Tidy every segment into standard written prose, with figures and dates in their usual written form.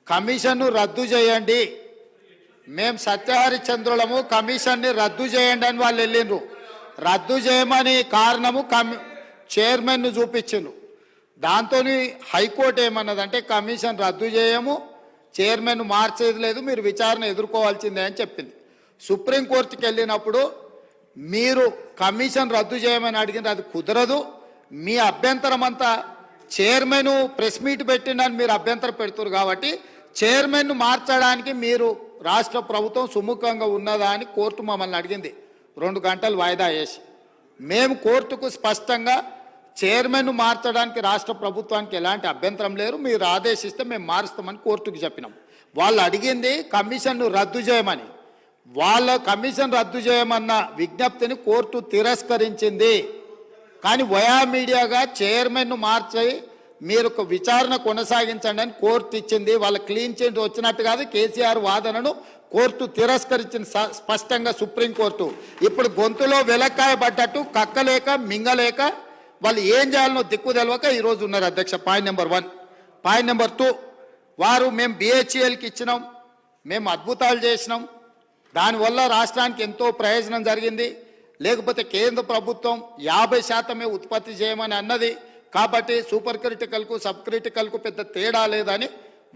కమిషన్ను రద్దు చేయండి, మేము సత్యహరిచంద్రులము, కమిషన్ని రద్దు చేయండి అని వాళ్ళు వెళ్ళిండ్రు. రద్దు చేయమని కారణము చైర్మన్ను చూపించిండ్రు. దాంతో హైకోర్టు ఏమన్నదంటే కమిషన్ రద్దు చేయము, చైర్మన్ మార్చేది లేదు, మీరు విచారణ ఎదుర్కోవాల్సిందే అని చెప్పింది. సుప్రీంకోర్టుకి వెళ్ళినప్పుడు మీరు కమిషన్ రద్దు చేయమని అడిగింది, అది కుదరదు, మీ అభ్యంతరం అంతా చైర్మన్ ప్రెస్ మీట్ పెట్టిండని మీరు అభ్యంతరం పెడుతున్నారు కాబట్టి చైర్మన్ను మార్చడానికి మీరు రాష్ట్ర ప్రభుత్వం సుముఖంగా ఉన్నదా అని కోర్టు మమ్మల్ని అడిగింది. 2 గంటలు వాయిదా వేసి మేము కోర్టుకు స్పష్టంగా చైర్మన్ను మార్చడానికి రాష్ట్ర ప్రభుత్వానికి ఎలాంటి అభ్యంతరం లేదు, మీరు ఆదేశిస్తే మేము మారుస్తామని కోర్టుకు చెప్పినాం. వాళ్ళు అడిగింది కమిషన్ను రద్దు చేయమని. వాళ్ళ కమిషన్ రద్దు చేయమన్న విజ్ఞప్తిని కోర్టు తిరస్కరించింది. కానీ వయా మీడియాగా చైర్మన్ను మార్చి మీరు ఒక విచారణ కొనసాగించండి అని కోర్టు ఇచ్చింది. వాళ్ళ క్లీన్ చిట్ వచ్చినట్టు కాదు, కేసీఆర్ వాదనను కోర్టు తిరస్కరించింది స్పష్టంగా సుప్రీంకోర్టు. ఇప్పుడు గొంతులో వెలక్కాయ పడ్డట్టు కక్కలేక మింగలేక వాళ్ళు ఏం చేయాలనో దిక్కు తెలవక ఈరోజు ఉన్నారు అధ్యక్ష. Point number 1. పాయింట్ నెంబర్ 2, వారు మేము BHELకి ఇచ్చినాం, మేము అద్భుతాలు చేసినాం, దానివల్ల రాష్ట్రానికి ఎంతో ప్రయోజనం జరిగింది, లేకపోతే కేంద్ర ప్రభుత్వం 50% ఉత్పత్తి చేయమని అన్నది కాబట్టి సూపర్ క్రిటికల్కు సబ్ క్రిటికల్కు పెద్ద తేడా లేదని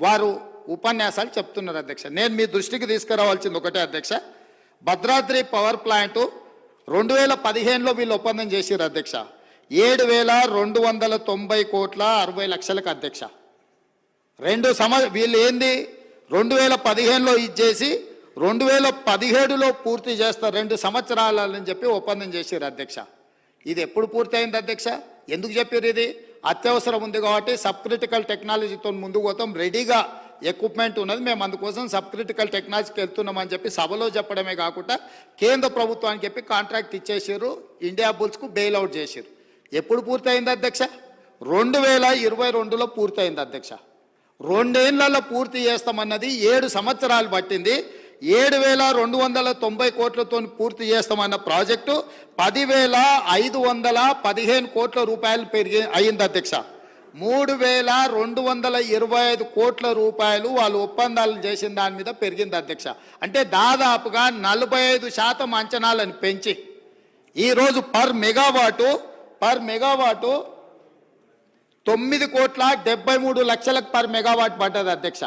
వారు ఉపన్యాసాలు చెప్తున్నారు అధ్యక్ష. నేను మీ దృష్టికి తీసుకురావాల్సింది ఒకటే అధ్యక్ష, భద్రాద్రి పవర్ ప్లాంటు 2015లో వీళ్ళు ఒప్పందం చేసిరు అధ్యక్ష. 7,290 కోట్ల 60 లక్షలకు అధ్యక్ష. వీళ్ళు ఏంది 2015లో ఇచ్చేసి 2017లో పూర్తి చేస్తారు, 2 సంవత్సరాలని చెప్పి ఒప్పందం చేసిరు అధ్యక్ష. ఇది ఎప్పుడు పూర్తయింది అధ్యక్ష? ఎందుకు చెప్పారు? ఇది అత్యవసరం ఉంది కాబట్టి సబ్ క్రిటికల్ టెక్నాలజీతో ముందుకు పోతాం, రెడీగా ఎక్విప్మెంట్ ఉన్నది, మేము అందుకోసం సబ్ క్రిటికల్ టెక్నాలజీకి వెళ్తున్నామని చెప్పి సభలో చెప్పడమే కాకుండా కేంద్ర ప్రభుత్వానికి చెప్పి కాంట్రాక్ట్ ఇచ్చేసారు, ఇండియా బుల్స్కు బెయిల్అవుట్ చేసారు. ఎప్పుడు పూర్తయింది అధ్యక్ష? 2022లో పూర్తయింది అధ్యక్ష. 2 ఏళ్లలో పూర్తి చేస్తామన్నది 7 సంవత్సరాలు పట్టింది. 7,290 కోట్లతో పూర్తి చేస్తామన్న ప్రాజెక్టు 10,515 కోట్ల రూపాయలు అయింది అధ్యక్ష. 3,225 కోట్ల రూపాయలు వాళ్ళు ఒప్పందాలు చేసిన దాని మీద పెరిగింది అధ్యక్ష. అంటే దాదాపుగా 45% అంచనాలను పెంచి ఈరోజు పర్ మెగావాటు 9,73 లక్షలకు పర్ మెగావాట్ పడ్డది అధ్యక్ష.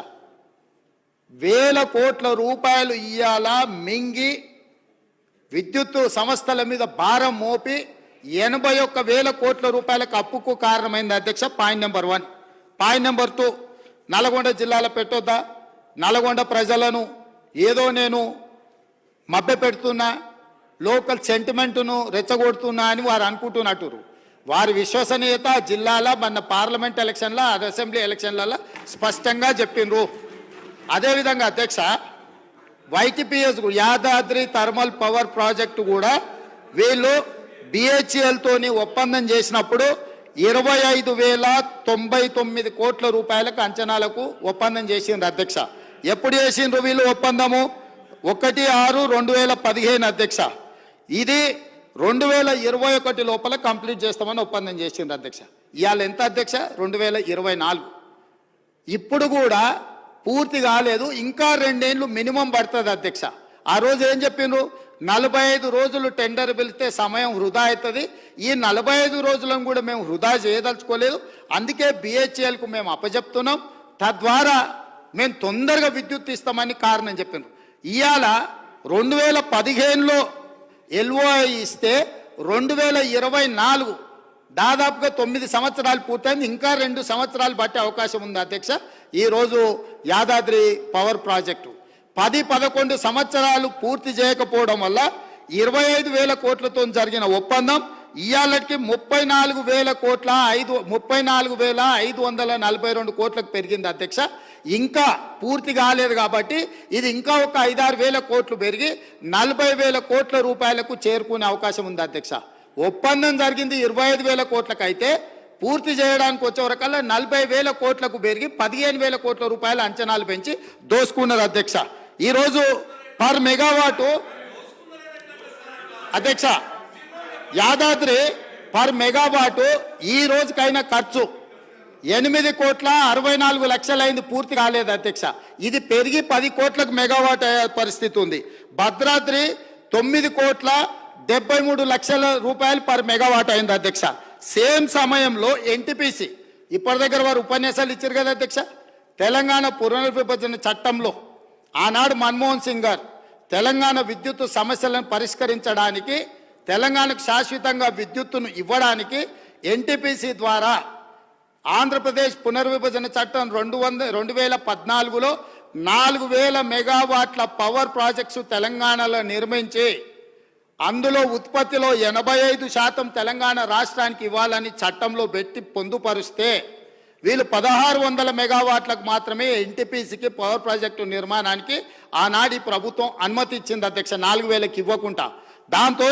1,000 కోట్ల రూపాయలు ఇయ్యాల మింగి విద్యుత్ సంస్థల మీద భారం మోపి 81,000 కోట్ల రూపాయలకు అప్పుకు కారణమైంది అధ్యక్ష. Point number 1. Point number 2, Nalgonda జిల్లాలో పెట్టొద్దా? నల్గొండ ప్రజలను ఏదో నేను మభ్యపెడుతున్నా, లోకల్ సెంటిమెంటును రెచ్చగొడుతున్నా అని వారు అనుకుంటున్నట్టు. వారి విశ్వసనీయత జిల్లాల మన పార్లమెంట్ ఎలక్షన్ల అసెంబ్లీ ఎలక్షన్లలో స్పష్టంగా చెప్పిండ్రు. అదేవిధంగా అధ్యక్ష YTPS Yadadri thermal power project కూడా వీళ్ళు BHELతోని ఒప్పందం చేసినప్పుడు 25,099 కోట్ల రూపాయలకు అంచనాలకు ఒప్పందం చేసిండ్రు అధ్యక్ష. ఎప్పుడు చేసిండ్రు వీళ్ళు ఒప్పందము? 1/6/2015 అధ్యక్ష. ఇది 2021 లోపల కంప్లీట్ చేస్తామని ఒప్పందం చేసిండ్రు అధ్యక్ష. ఇవాళ ఎంత అధ్యక్ష? 2024. ఇప్పుడు కూడా పూర్తి కాలేదు, ఇంకా 2 ఏళ్ళు మినిమం పడుతుంది అధ్యక్ష. ఆ రోజు ఏం చెప్పిండ్రు? 45 రోజులు టెండర్ పిలిస్తే సమయం వృధా అవుతుంది, ఈ 45 రోజులను కూడా మేము వృధా చేయదలుచుకోలేదు, అందుకే BHELకు మేము అప్పచెప్తున్నాం, తద్వారా మేము తొందరగా విద్యుత్ ఇస్తామని కారణం చెప్పిండ్రు. ఇవాళ 2015లో LOI ఇస్తే 2024 దాదాపుగా 9 సంవత్సరాలు పూర్తయింది, ఇంకా 2 సంవత్సరాలు పట్టే అవకాశం ఉంది అధ్యక్ష. ఈరోజు యాదాద్రి పవర్ ప్రాజెక్టు 10-11 సంవత్సరాలు పూర్తి చేయకపోవడం వల్ల 25,000 కోట్లతో జరిగిన ఒప్పందం ఇవాళకి 34,542 కోట్లకు పెరిగింది అధ్యక్ష. ఇంకా పూర్తి కాలేదు కాబట్టి ఇది ఇంకా ఒక 5-6 వేల కోట్లు పెరిగి 40,000 కోట్ల రూపాయలకు చేరుకునే అవకాశం ఉంది అధ్యక్ష. ఒప్పందం జరిగింది 25,000 కోట్లకు అయితే పూర్తి చేయడానికి వచ్చేవరకల్లా 40,000 కోట్లకు పెరిగి 15,000 కోట్ల రూపాయల అంచనాలు పెంచి దోసుకున్నారు అధ్యక్ష. ఈరోజు పర్ మెగావాటు అధ్యక్ష యాదాద్రి పర్ మెగావాటు ఈ రోజుకైనా ఖర్చు 8,64,00,000 అయింది, పూర్తి కాలేదు అధ్యక్ష. ఇది పెరిగి 10 కోట్లకు మెగావాట్ అయ్యే పరిస్థితి ఉంది. భద్రాద్రి 9,73,00,000 రూపాయలు పర్ మెగావాట్ అయింది అధ్యక్ష. సేమ్ సమయంలో ఎన్టీపీసీ ఇప్పటి దగ్గర వారు ఉపన్యాసాలు ఇచ్చారు కదా అధ్యక్ష. తెలంగాణ పునర్విభజన చట్టంలో ఆనాడు మన్మోహన్ సింగ్ గారు తెలంగాణ విద్యుత్ సమస్యలను పరిష్కరించడానికి, తెలంగాణకు శాశ్వతంగా విద్యుత్తును ఇవ్వడానికి ఎన్టీపీసీ ద్వారా ఆంధ్రప్రదేశ్ పునర్విభజన చట్టం 2014లో 4,000 మెగావాట్ల పవర్ ప్రాజెక్ట్స్ తెలంగాణలో నిర్మించి అందులో ఉత్పత్తిలో 85% తెలంగాణ రాష్ట్రానికి ఇవ్వాలని చట్టంలో పెట్టి పొందుపరిస్తే వీళ్ళు 1,600 మెగావాట్లకు మాత్రమే ఎన్టీపీసీకి పవర్ ప్రాజెక్టు నిర్మాణానికి ఆనాటి ప్రభుత్వం అనుమతి ఇచ్చింది అధ్యక్ష, 4,000కి ఇవ్వకుండా. దాంతో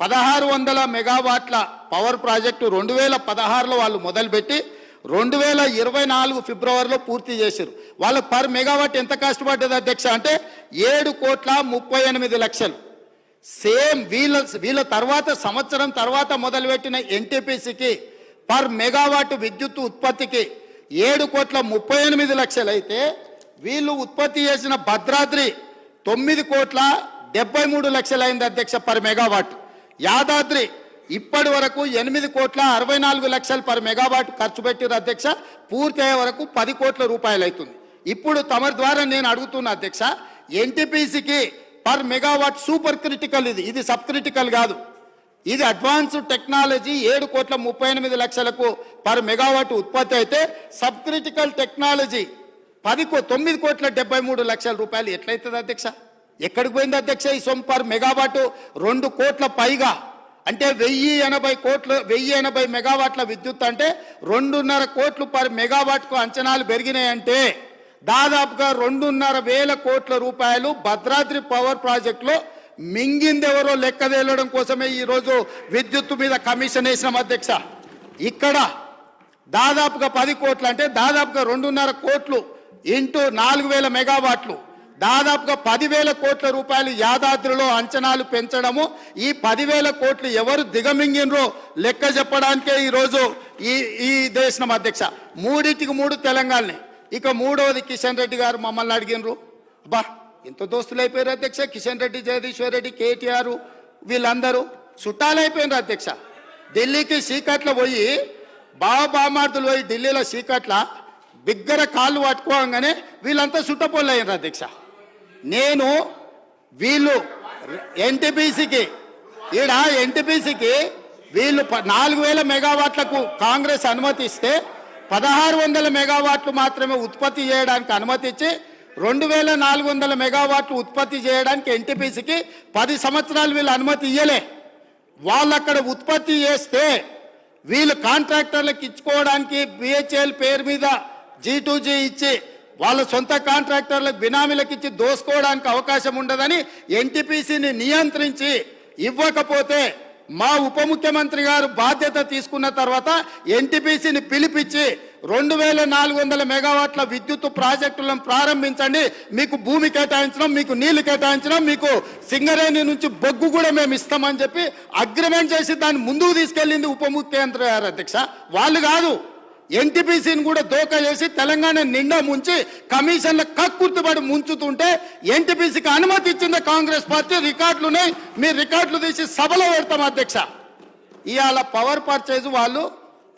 1,600 మెగావాట్ల పవర్ ప్రాజెక్టు 2016లో వాళ్ళు మొదలుపెట్టి 2024 ఫిబ్రవరిలో పూర్తి చేశారు. వాళ్ళు పర్ మెగావాట్ ఎంత కష్టపడ్డది అధ్యక్ష అంటే 7,38,00,000. సేమ్ వీళ్ళ తర్వాత సంవత్సరం తర్వాత మొదలుపెట్టిన ఎన్టీపీసీకి పర్ మెగావాట్ విద్యుత్ ఉత్పత్తికి 7,38,00,000 అయితే వీళ్ళు ఉత్పత్తి చేసిన భద్రాద్రి 9,73,00,000 అయింది అధ్యక్ష పర్ మెగావాట్. యాదాద్రి ఇప్పటి వరకు 8,64,00,000 పర్ మెగావాట్ ఖర్చు పెట్టిన అధ్యక్ష. పూర్తి అయ్యే వరకు 10 కోట్ల రూపాయలు అవుతుంది. ఇప్పుడు తమరి ద్వారా నేను అడుగుతున్నా అధ్యక్ష, ఎన్టీపీసీకి పర్ మెగావాట్ సూపర్ క్రిటికల్, ఇది సబ్ క్రిటికల్ కాదు, ఇది అడ్వాన్స్డ్ టెక్నాలజీ 7,38,00,000కు పర్ మెగావాట్ ఉత్పత్తి అయితే సబ్ క్రిటికల్ టెక్నాలజీ 9,73,00,000 రూపాయలు ఎట్లయితుంది అధ్యక్ష? ఎక్కడికి పోయింది అధ్యక్ష ఈ సొమ్ము? పర్ మెగావాట్ 2 కోట్ల పైగా అంటే 1,080 మెగావాట్ల విద్యుత్ అంటే 2.5 కోట్లు పర్ మెగావాట్కు అంచనాలు పెరిగినాయంటే దాదాపుగా 2,500 కోట్ల రూపాయలు భద్రాద్రి పవర్ ప్రాజెక్టులో మింగిందెవరో లెక్క తేలడం కోసమే ఈరోజు విద్యుత్తు మీద కమిషన్ వేసినాం అధ్యక్ష. ఇక్కడ దాదాపుగా 10 కోట్లు అంటే దాదాపుగా 2.5 కోట్లు ఇంటూ 4,000 మెగావాట్లు, దాదాపుగా 10,000 కోట్ల రూపాయలు యాదాద్రిలో అంచనాలు పెంచడము. ఈ 10,000 కోట్లు ఎవరు దిగమింగినరో లెక్క చెప్పడానికే ఈరోజు ఈ దేశం అధ్యక్ష. 3 తెలంగాణని. ఇక మూడవది కిషన్ రెడ్డి గారు మమ్మల్ని అడిగినరు. బా ఎంత దోస్తులు అయిపోయారు అధ్యక్ష, కిషన్ రెడ్డి, జగదీశ్వర్ రెడ్డి, కేటీఆర్ వీళ్ళందరూ చుట్టాలు అయిపోయినారు అధ్యక్ష. ఢిల్లీకి సీకట్ల పోయి బామార్దులు పోయి ఢిల్లీలో సీకట్ల బిగ్గర కాళ్ళు పట్టుకోగానే వీళ్ళంతా చుట్టపోళ్ళు అయినారు అధ్యక్ష. నేను వీళ్ళు ఎన్టీపీసీకి వీళ్ళు 4,000 మెగావాట్లకు కాంగ్రెస్ అనుమతి ఇస్తే 1,600 మెగావాట్లు మాత్రమే ఉత్పత్తి చేయడానికి అనుమతి ఇచ్చి 2,400 మెగావాట్లు ఉత్పత్తి చేయడానికి ఎన్టీపీసీకి 10 సంవత్సరాలు వీళ్ళు అనుమతి ఇయ్యలే. వాళ్ళు అక్కడ ఉత్పత్తి చేస్తే వీళ్ళు కాంట్రాక్టర్లకు ఇచ్చుకోవడానికి బిహెచ్ఎల్ పేరు మీద G2G ఇచ్చి వాళ్ళ సొంత కాంట్రాక్టర్లకు బినామీలకు ఇచ్చి దోసుకోవడానికి అవకాశం ఉండదని ఎన్టీపీసీని నియంత్రించి ఇవ్వకపోతే మా ఉప ముఖ్యమంత్రి గారు బాధ్యత తీసుకున్న తర్వాత ఎన్టీపీసీని పిలిపించి 2,400 మెగావాట్ల విద్యుత్ ప్రాజెక్టులను ప్రారంభించండి, మీకు భూమి కేటాయించడం, మీకు నీళ్లు కేటాయించడం, మీకు సింగరేణి నుంచి బొగ్గు కూడా మేము ఇస్తామని చెప్పి అగ్రిమెంట్ చేసి దాన్ని ముందుకు తీసుకెళ్ళింది ఉప ముఖ్యమంత్రి గారు అధ్యక్ష. వాళ్ళు కాదు, ఎన్టీపీసీని కూడా దోకా చేసి తెలంగాణ నిండా ముంచి కమిషన్ల కక్కుర్తిపడి ముంచుతుంటే ఎన్టీపీసీకి అనుమతి ఇచ్చింది కాంగ్రెస్ పార్టీ. రికార్డులున్నాయి, మీరు రికార్డులు తీసి సభలో పెడతాం అధ్యక్ష. ఇవాళ పవర్ పర్చేజ్ వాళ్ళు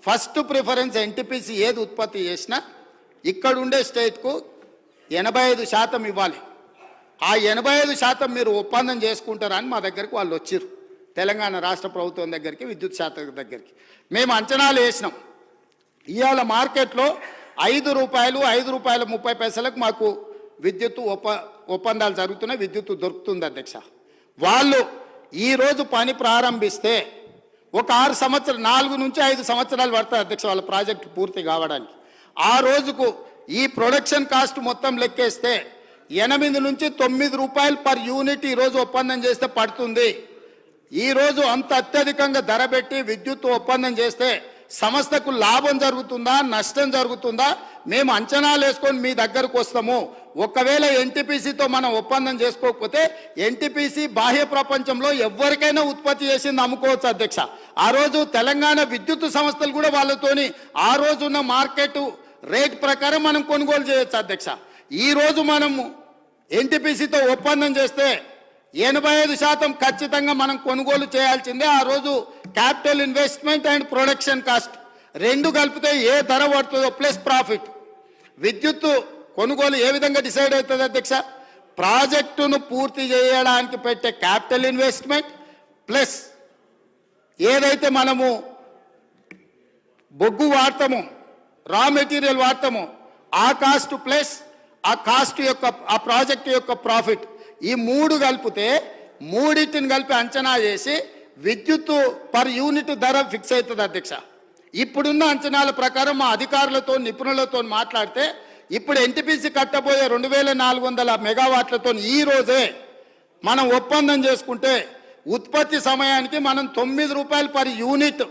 ఫస్ట్ ప్రిఫరెన్స్ ఎన్టీపీసీ ఏది ఉత్పత్తి చేసినా ఇక్కడ ఉండే స్టేట్కు 85% ఇవ్వాలి. ఆ 85% మీరు ఒప్పందం చేసుకుంటారని మా దగ్గరికి వాళ్ళు వచ్చారు, తెలంగాణ రాష్ట్ర ప్రభుత్వం దగ్గరికి, విద్యుత్ శాఖ దగ్గరికి. మేము అంచనాలు వేసినాం. ఇవాళ మార్కెట్లో ₹5.30 మాకు విద్యుత్ ఒప్పందాలు జరుగుతున్నాయి, విద్యుత్ దొరుకుతుంది అధ్యక్ష. వాళ్ళు ఈరోజు పని ప్రారంభిస్తే ఒక 4 నుంచి 5 సంవత్సరాలు పడతాయి అధ్యక్ష వాళ్ళ ప్రాజెక్టు పూర్తి కావడానికి. ఆ రోజుకు ఈ ప్రొడక్షన్ కాస్ట్ మొత్తం లెక్కేస్తే 8 నుంచి 9 రూపాయలు పర్ యూనిట్ ఈరోజు ఒప్పందం చేస్తే పడుతుంది. ఈరోజు అంత అత్యధికంగా ధర పెట్టి విద్యుత్ ఒప్పందం చేస్తే సంస్థకు లాభం జరుగుతుందా నష్టం జరుగుతుందా మేము అంచనాలు వేసుకొని మీ దగ్గరకు వస్తాము. ఒకవేళ ఎన్టీపీసీతో మనం ఒప్పందం చేసుకోకపోతే ఎన్టీపీసీ బాహ్య ప్రపంచంలో ఎవరికైనా ఉత్పత్తి చేసింది అమ్ముకోవచ్చు అధ్యక్ష. ఆ రోజు తెలంగాణ విద్యుత్ సంస్థలు కూడా వాళ్ళతోని ఆ రోజున్న మార్కెట్ రేట్ ప్రకారం మనం కొనుగోలు చేయొచ్చు అధ్యక్ష. ఈ రోజు మనము ఎన్టీపీసీతో ఒప్పందం చేస్తే 85% ఖచ్చితంగా మనం కొనుగోలు చేయాల్సిందే. ఆ రోజు capital investment and production cost రెండు కలిపితే ఏ ధర పడుతుందో ప్లస్ ప్రాఫిట్. విద్యుత్తు కొనుగోలు ఏ విధంగా డిసైడ్ అవుతుంది అధ్యక్ష? ప్రాజెక్టును పూర్తి చేయడానికి పెట్టే క్యాపిటల్ ఇన్వెస్ట్మెంట్ ప్లస్ ఏదైతే మనము బొగ్గు వాడతామో రా మెటీరియల్ వాడతామో ఆ కాస్ట్ ప్లస్ ఆ కాస్ట్ యొక్క ఆ ప్రాజెక్ట్ యొక్క ప్రాఫిట్ ఈ మూడు కలిపితే మూడింటిని కలిపి అంచనా చేసి విద్యుత్తు పర్ యూనిట్ ధర ఫిక్స్ అవుతుంది అధ్యక్ష. ఇప్పుడున్న అంచనాల ప్రకారం మా అధికారులతో నిపుణులతో మాట్లాడితే ఇప్పుడు ఎన్టీపీసీ కట్టబోయే 2400 మెగావాట్లతో ఈ రోజే మనం ఒప్పందం చేసుకుంటే ఉత్పత్తి సమయానికి మనం 9 రూపాయలు పర్ యూనిట్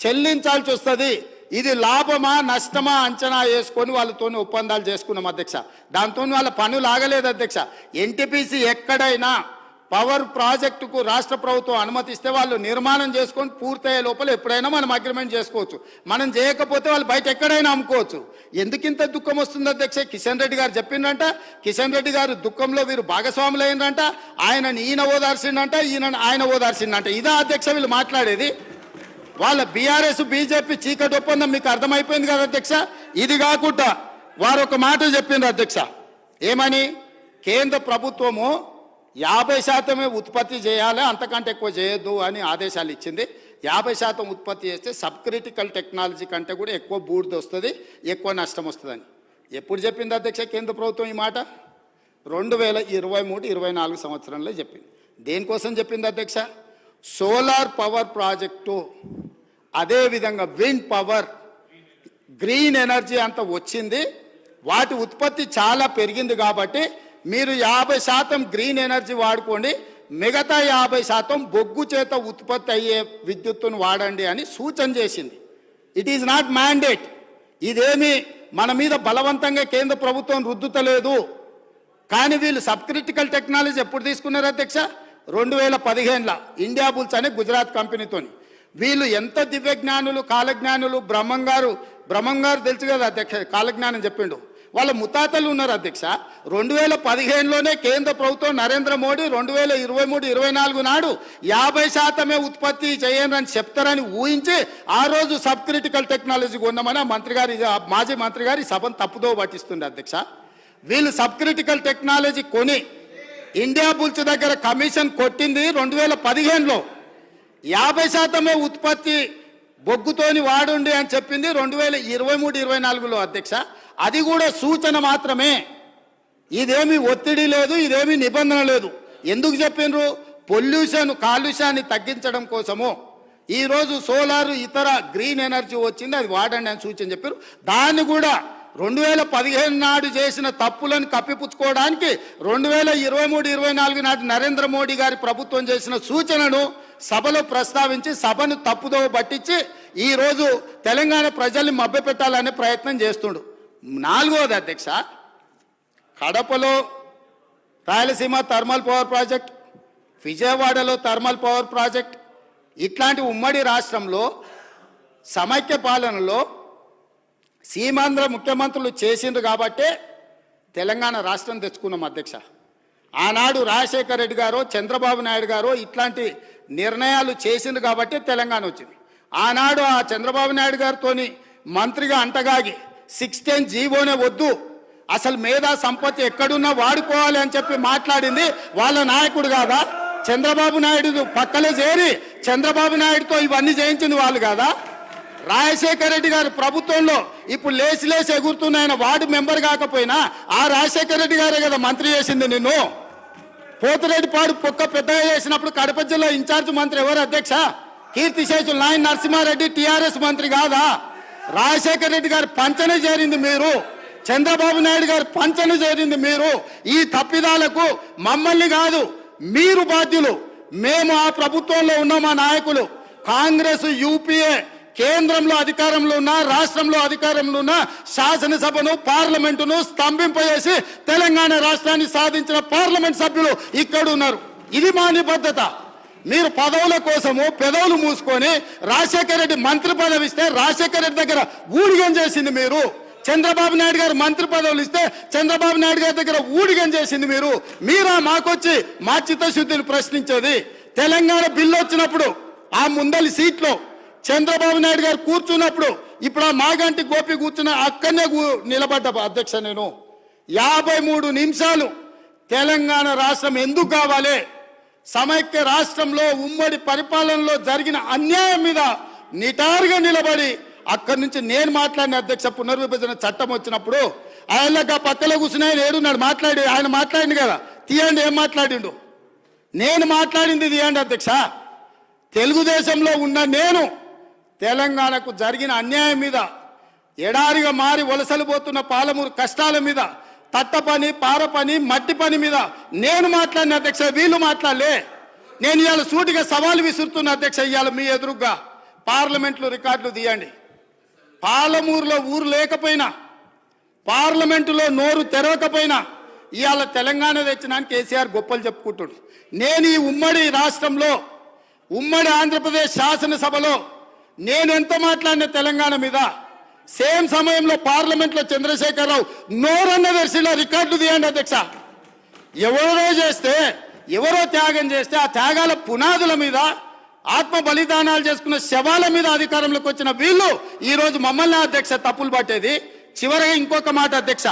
చెల్లించాల్సి వస్తుంది. ఇది లాభమా నష్టమా అంచనా వేసుకొని వాళ్ళతో ఒప్పందాలు చేసుకున్నాం అధ్యక్ష. దాంతో వాళ్ళ పనులు ఆగలేదు అధ్యక్ష. ఎన్టీపీసీ ఎక్కడైనా పవర్ ప్రాజెక్టుకు రాష్ట్ర ప్రభుత్వం అనుమతిస్తే వాళ్ళు నిర్మాణం చేసుకొని పూర్తయ్యే లోపల ఎప్పుడైనా మనం అగ్రిమెంట్ చేసుకోవచ్చు. మనం చేయకపోతే వాళ్ళు బయట ఎక్కడైనా అమ్ముకోవచ్చు. ఎందుకింత దుఃఖం వస్తుంది అధ్యక్ష? కిషన్ రెడ్డి గారు చెప్పిండంట, కిషన్ రెడ్డి గారు దుఃఖంలో వీరు భాగస్వాములు అయినరంట, ఈయన ఓదార్చిండంట, ఆయన ఓదార్చిండంట. ఇదా అధ్యక్ష వీళ్ళు మాట్లాడేది? వాళ్ళ బీఆర్ఎస్ బీజేపీ చీకటి ఒప్పందం మీకు అర్థమైపోయింది కదా అధ్యక్ష. ఇది కాకుండా వారు ఒక మాట చెప్పిండ్రు అధ్యక్ష. ఏమని? కేంద్ర ప్రభుత్వము 50% ఉత్పత్తి చేయాలి, అంతకంటే ఎక్కువ చేయొద్దు అని ఆదేశాలు ఇచ్చింది. 50% ఉత్పత్తి చేస్తే సబ్ క్రిటికల్ టెక్నాలజీ కంటే కూడా ఎక్కువ బూడిద వస్తుంది, ఎక్కువ నష్టం వస్తుందని ఎప్పుడు చెప్పింది అధ్యక్ష కేంద్ర ప్రభుత్వం ఈ మాట? 2023-24 సంవత్సరంలో చెప్పింది. దేనికోసం చెప్పింది అధ్యక్ష? సోలార్ పవర్ ప్రాజెక్టు, అదేవిధంగా విండ్ పవర్, గ్రీన్ ఎనర్జీ అంత వచ్చింది, వాటి ఉత్పత్తి చాలా పెరిగింది కాబట్టి మీరు 50% గ్రీన్ ఎనర్జీ వాడుకోండి, మిగతా 50% బొగ్గు చేత ఉత్పత్తి అయ్యే విద్యుత్తును వాడండి అని సూచన చేసింది. It is not mandate. ఇదేమి మన మీద బలవంతంగా కేంద్ర ప్రభుత్వం రుద్దుతలేదు. కానీ వీళ్ళు సబ్ క్రిటికల్ టెక్నాలజీ ఎప్పుడు తీసుకున్నారు అధ్యక్ష? 2015లో ఇండియా బుల్స్ అనే గుజరాత్ కంపెనీతోని. వీళ్ళు ఎంత దివ్యజ్ఞానులు, కాలజ్ఞానులు. బ్రహ్మం గారు తెలుసు కదా అధ్యక్ష, కాలజ్ఞానం చెప్పిండు. వాళ్ళ ముతాతలు ఉన్నారు అధ్యక్ష. 2015లోనే కేంద్ర ప్రభుత్వం నరేంద్ర మోడీ 2023-24 నాడు 50% ఉత్పత్తి చేయండి అని చెప్తారని ఊహించి ఆ రోజు సబ్ క్రిటికల్ టెక్నాలజీ కొన్నామని మాజీ మంత్రి గారి సభను తప్పుదో పట్టిస్తుంది అధ్యక్ష. వీళ్ళు సబ్ క్రిటికల్ టెక్నాలజీ కొని ఇండియా బుల్స్ దగ్గర కమిషన్ కొట్టింది 2015లో. 50% ఉత్పత్తి బొగ్గుతోని వాడుండి అని చెప్పింది 2023-24లో అధ్యక్ష. అది కూడా సూచన మాత్రమే, ఇదేమి ఒత్తిడి లేదు, ఇదేమి నిబంధన లేదు. ఎందుకు చెప్పిండ్రు? కాలుష్యాన్ని తగ్గించడం కోసము. ఈరోజు సోలార్ ఇతర గ్రీన్ ఎనర్జీ వచ్చింది, అది వాడండి అని సూచన చెప్పారు. దాన్ని కూడా 2015 నాడు చేసిన తప్పులను కప్పిపుచ్చుకోవడానికి 2023-24 నాటి నరేంద్ర మోడీ గారి ప్రభుత్వం చేసిన సూచనను సభలో ప్రస్తావించి సభను తప్పుదోవ పట్టించి ఈరోజు తెలంగాణ ప్రజల్ని మభ్యపెట్టాలనే ప్రయత్నం చేస్తుండు. 4వది అధ్యక్ష, కడపలో రాయలసీమ థర్మల్ పవర్ ప్రాజెక్ట్, విజయవాడలో థర్మల్ పవర్ ప్రాజెక్ట్, ఇట్లాంటి ఉమ్మడి రాష్ట్రంలో సమైక్య పాలనలో సీమాంధ్ర ముఖ్యమంత్రులు చేసిండ్రు కాబట్టే తెలంగాణ రాష్ట్రం తెచ్చుకున్నాం అధ్యక్ష. ఆనాడు రాజశేఖర రెడ్డి గారు, చంద్రబాబు నాయుడు గారు ఇట్లాంటి నిర్ణయాలు చేసిండ్రు కాబట్టే తెలంగాణ వచ్చింది. ఆనాడు ఆ చంద్రబాబు నాయుడు గారితో మంత్రిగా అంటగాగి 16 జీవోనే వద్దు, అసలు మేధా సంపత్తి ఎక్కడున్నా వాడుకోవాలి అని చెప్పి మాట్లాడింది వాళ్ళ నాయకుడు కాదా? చంద్రబాబు నాయుడు పక్కలే చేరి చంద్రబాబు నాయుడుతో ఇవన్నీ చేయించింది వాళ్ళు కాదా? రాజశేఖర రెడ్డి గారు ప్రభుత్వంలో ఇప్పుడు లేచి ఎగురుతున్న ఆయన వార్డు మెంబర్ కాకపోయినా ఆ రాజశేఖర రెడ్డి గారే కదా మంత్రి చేసింది నిన్ను. పోతిరెడ్డిపాడు పొక్క పెద్దగా చేసినప్పుడు కడప జిల్లా ఇన్ఛార్జ్ మంత్రి ఎవరు అధ్యక్ష? కీర్తిశేషులు నాయన నరసింహారెడ్డి టీఆర్ఎస్ మంత్రి కాదా? రాజశేఖర రెడ్డి గారు పంచన చేరింది మీరు, చంద్రబాబు నాయుడు గారు పంచన చేరింది మీరు. ఈ తప్పిదాలకు మమ్మల్ని కాదు మీరు బాధ్యులు. మేము ఆ ప్రభుత్వంలో ఉన్న మా నాయకులు కాంగ్రెస్, యూపీఏ, కేంద్రంలో అధికారంలో ఉన్న, రాష్ట్రంలో అధికారంలో ఉన్న శాసనసభను, పార్లమెంటును స్తంభింపజేసి తెలంగాణ రాష్ట్రాన్ని సాధించిన పార్లమెంట్ సభ్యులు ఇక్కడ ఉన్నారు. ఇది మా నిబద్ధత. మీరు పదవుల కోసము పెదవులు మూసుకొని రాజశేఖర రెడ్డి మంత్రి పదవి ఇస్తే రాజశేఖర రెడ్డి దగ్గర ఊడిగం చేసింది మీరు. చంద్రబాబు నాయుడు గారు మంత్రి పదవులు ఇస్తే చంద్రబాబు నాయుడు గారి దగ్గర ఊడిగం చేసింది మీరు. మీరా మాకొచ్చి మా చిత్తశుద్ధిని ప్రశ్నించేది? తెలంగాణ బిల్లు వచ్చినప్పుడు ఆ ముందలి సీట్లో చంద్రబాబు నాయుడు గారు కూర్చున్నప్పుడు ఇప్పుడు ఆ మాగంటి గోపి కూర్చున్న అక్కడనే నిలబడ్డ అధ్యక్ష. నేను 53 నిమిషాలు తెలంగాణ రాష్ట్రం ఎందుకు కావాలి, సమైక్య రాష్ట్రంలో ఉమ్మడి పరిపాలనలో జరిగిన అన్యాయం మీద నిటారుగా నిలబడి అక్కడి నుంచి నేను మాట్లాడిన అధ్యక్ష. పునర్విభజన చట్టం వచ్చినప్పుడు ఆయనగా పక్కలో కూర్చుని ఆయన ఏడున్నాడు, ఆయన మాట్లాడింది కదా, తీయండి ఏం మాట్లాడిండు. నేను మాట్లాడింది తీయండి అధ్యక్ష. తెలుగుదేశంలో ఉన్న నేను తెలంగాణకు జరిగిన అన్యాయం మీద, ఎడారిగా మారి వలసలు పోతున్న పాలమూరు కష్టాల మీద, తట్ట పని, పార పని, మట్టి పని మీద నేను మాట్లాడిన అధ్యక్ష. వీళ్ళు మాట్లాడలే. నేను ఇవాళ సూటిగా సవాలు విసురుతున్న అధ్యక్ష. ఇవాళ మీ ఎదురుగా పార్లమెంట్లో రికార్డులు తీయండి. పాలమూరులో ఊరు లేకపోయినా, పార్లమెంటులో నోరు తెరవకపోయినా ఇవాళ తెలంగాణ తెచ్చినానికి కేసీఆర్ గొప్పలు చెప్పుకుంటాడు. నేను ఈ ఉమ్మడి రాష్ట్రంలో, ఉమ్మడి ఆంధ్రప్రదేశ్ శాసనసభలో నేను ఎంత మాట్లాడిన తెలంగాణ మీద, సేమ్ సమయంలో పార్లమెంట్లో చంద్రశేఖరరావు నోరన్న దర్శిలో రికార్డు తీయండి అధ్యక్ష. ఎవరో చేస్తే, ఎవరో త్యాగం చేస్తే ఆ త్యాగాల పునాదుల మీద, ఆత్మ బలిదానాలు చేసుకున్న శవాల మీద అధికారంలోకి వచ్చిన వీళ్ళు ఈరోజు మమ్మల్ని అధ్యక్ష తప్పులు పట్టేది. చివరిగా ఇంకొక మాట అధ్యక్ష,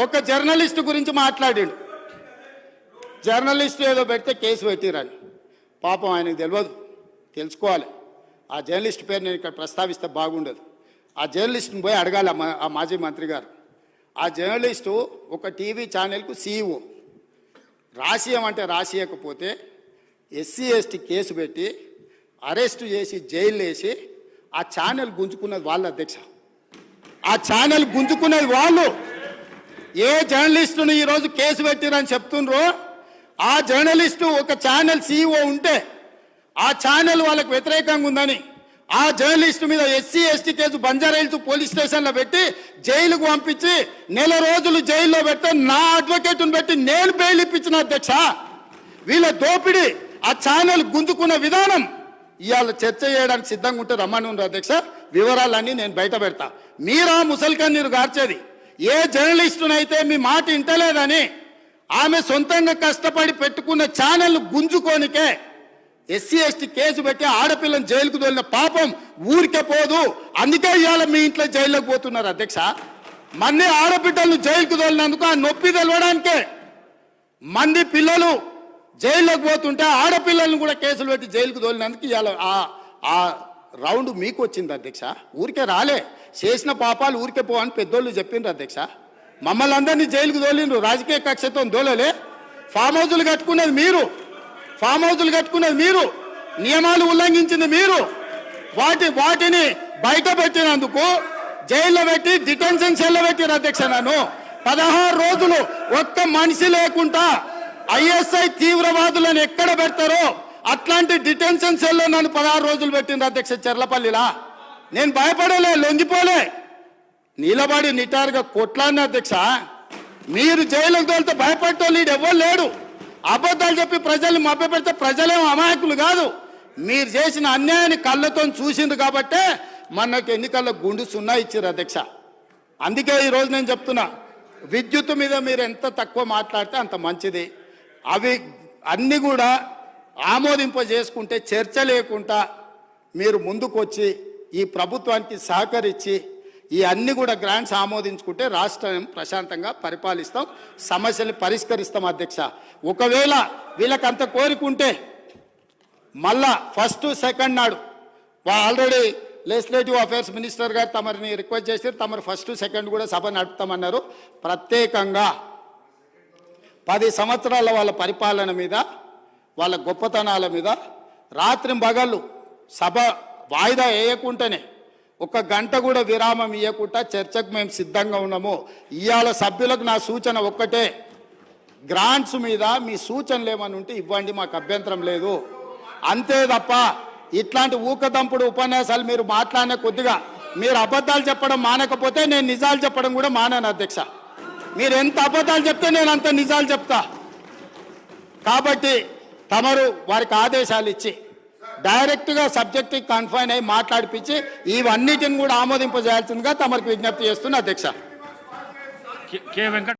ఒక జర్నలిస్టు గురించి మాట్లాడాడు. జర్నలిస్టు ఏదో పెడితే కేసు పెట్టిరని. పాపం ఆయనకు తెలియదు, తెలుసుకోవాలి. ఆ జర్నలిస్ట్ పేరు నేను ఇక్కడ ప్రస్తావిస్తే బాగుండదు. ఆ జర్నలిస్ట్ని పోయి అడగాలి ఆ మాజీ మంత్రి గారు. ఆ జర్నలిస్టు ఒక టీవీ ఛానల్కు సీఈఓ. రాసియమంటే రాసియకపోతే ఎస్సీ ఎస్టీ కేసు పెట్టి అరెస్టు చేసి జైలు వేసి ఆ ఛానల్ గుంజుకున్నది వాళ్ళు అధ్యక్ష. ఆ ఛానల్ గుంజుకున్నది వాళ్ళు. ఏ జర్నలిస్టును ఈరోజు కేసు పెట్టిరని చెప్తుండ్రో ఆ జర్నలిస్టు ఒక ఛానల్ సీఈఓ ఉంటే, ఆ ఛానల్ వాళ్ళకు వ్యతిరేకంగా ఉందని ఆ జర్నలిస్టు మీద SC ST case Banjara Hills police స్టేషన్లో పెట్టి జైలుకు పంపించి నెల రోజులు జైల్లో పెడితే నా అడ్వకేట్ను పెట్టి నేను బెయిల్ ఇప్పించిన అధ్యక్ష. వీళ్ళ దోపిడీ, ఆ ఛానల్ గుంజుకున్న విధానం ఇవాళ చర్చ చేయడానికి సిద్ధంగా ఉంటే రమ్మని అధ్యక్ష. వివరాలన్నీ నేను బయట పెడతా. మీరా ముసల్కన్నీరు గార్చేది ఏ జర్నలిస్టునైతే మీ మాట ఇంటలేదని ఆమె సొంతంగా కష్టపడి పెట్టుకున్న ఛానల్ గుంజుకోనికే ఎస్సీ ఎస్టీ కేసు పెట్టి ఆడపిల్లని జైలుకు తోలిన పాపం ఊరికే పోదు. అందుకే ఇవాళ మీ ఇంట్లో జైల్లోకి పోతున్నారు అధ్యక్ష. మంది ఆడబిడ్డలను జైలుకు తోలినందుకు ఆ నొప్పి తెలవడానికే మంది పిల్లలు జైల్లోకి పోతుంటే ఆడపిల్లలను కూడా కేసులు పెట్టి జైలుకు తోలినందుకు ఇవాళ ఆ రౌండ్ మీకు వచ్చింది అధ్యక్ష. ఊరికే రాలే, చేసిన పాపాలు ఊరికే పోవని పెద్దోళ్ళు చెప్పిండ్రు అధ్యక్ష. మమ్మల్ని అందరినీ జైలుకు తోలిండ్రు, రాజకీయ కక్షతో తోలలే. ఫామ్ హౌజులు కట్టుకున్నది మీరు, ఫామ్ హౌజులు కట్టుకున్నది మీరు, నియమాలు ఉల్లంఘించింది మీరు. వాటిని బయట పెట్టినందుకు జైల్లో పెట్టి డిటెన్షన్ సెల్లో పెట్టిన అధ్యక్ష. నన్ను 16 రోజులు ఒక్క మనిషి లేకుండా ఐఎస్ఐ తీవ్రవాదులను ఎక్కడ పెడతారో అట్లాంటి డిటెన్షన్ సెల్లో నన్ను 16 రోజులు పెట్టింది అధ్యక్ష చెర్లపల్లిలా. నేను భయపడలే, లొంగిపోలే, నిలబడి నిటారుగా కొట్లాడిన అధ్యక్ష. మీరు జైలుకు తోలితే భయపడటోళ్ళు ఎవ్వరు లేడు. అబద్ధాలు చెప్పి ప్రజల్ని మభ్యపెడితే ప్రజలేమో అమాయకులు కాదు. మీరు చేసిన అన్యాయాన్ని కళ్ళతో చూసింది కాబట్టే మనకు ఎన్నికల్లో గుండు సున్నా ఇచ్చారు అధ్యక్ష. అందుకే ఈరోజు నేను చెప్తున్నా, విద్యుత్ మీద మీరు ఎంత తక్కువ మాట్లాడితే అంత మంచిది. అవి అన్నీ కూడా ఆమోదింపజేసుకుంటే చర్చ లేకుండా మీరు ముందుకొచ్చి ఈ ప్రభుత్వానికి సహకరించి ఈ అన్ని కూడా గ్రాంట్స్ ఆమోదించుకుంటే రాష్ట్రం ప్రశాంతంగా పరిపాలిస్తాం, సమస్యలు పరిష్కరిస్తాం అధ్యక్ష. ఒకవేళ వీళ్ళకి అంత కోరికుంటే మళ్ళా ఫస్ట్ సెకండ్ నాడు ఆల్రెడీ లెజిస్లేటివ్ అఫైర్స్ మినిస్టర్ గారు తమరిని రిక్వెస్ట్ చేసి తమరు ఫస్ట్ సెకండ్ కూడా సభ నడుపుతామన్నారు. ప్రత్యేకంగా 10 సంవత్సరాల వాళ్ళ పరిపాలన మీద, వాళ్ళ గొప్పతనాల మీద రాత్రి పగళ్ళు సభ వాయిదా వేయకుండానే 1 గంట కూడా విరామం ఇవ్వకుండా చర్చకు మేము సిద్ధంగా ఉన్నాము. ఇవాళ సభ్యులకు నా సూచన ఒక్కటే, గ్రాంట్స్ మీద మీ సూచనలు ఏమని ఉంటే ఇవ్వండి, మాకు అభ్యంతరం లేదు. అంతే తప్ప ఇట్లాంటి ఊకదంపుడు ఉపన్యాసాలు మీరు మాట్లాడిన కొద్దిగా మీరు అబద్ధాలు చెప్పడం మానకపోతే నేను నిజాలు చెప్పడం కూడా మానాను అధ్యక్ష. మీరు ఎంత అబద్ధాలు చెప్తే నేను అంత నిజాలు చెప్తా. కాబట్టి తమరు వారికి ఆదేశాలు ఇచ్చి డైరెక్ట్గా సబ్జెక్ట్కి కన్ఫైన్ అయ్యి మాట్లాడిపించి ఇవన్నిటిని కూడా ఆమోదింపజేయాల్సిందిగా తమరికి విజ్ఞప్తి చేస్తున్నా అధ్యక్ష. కె వెంకట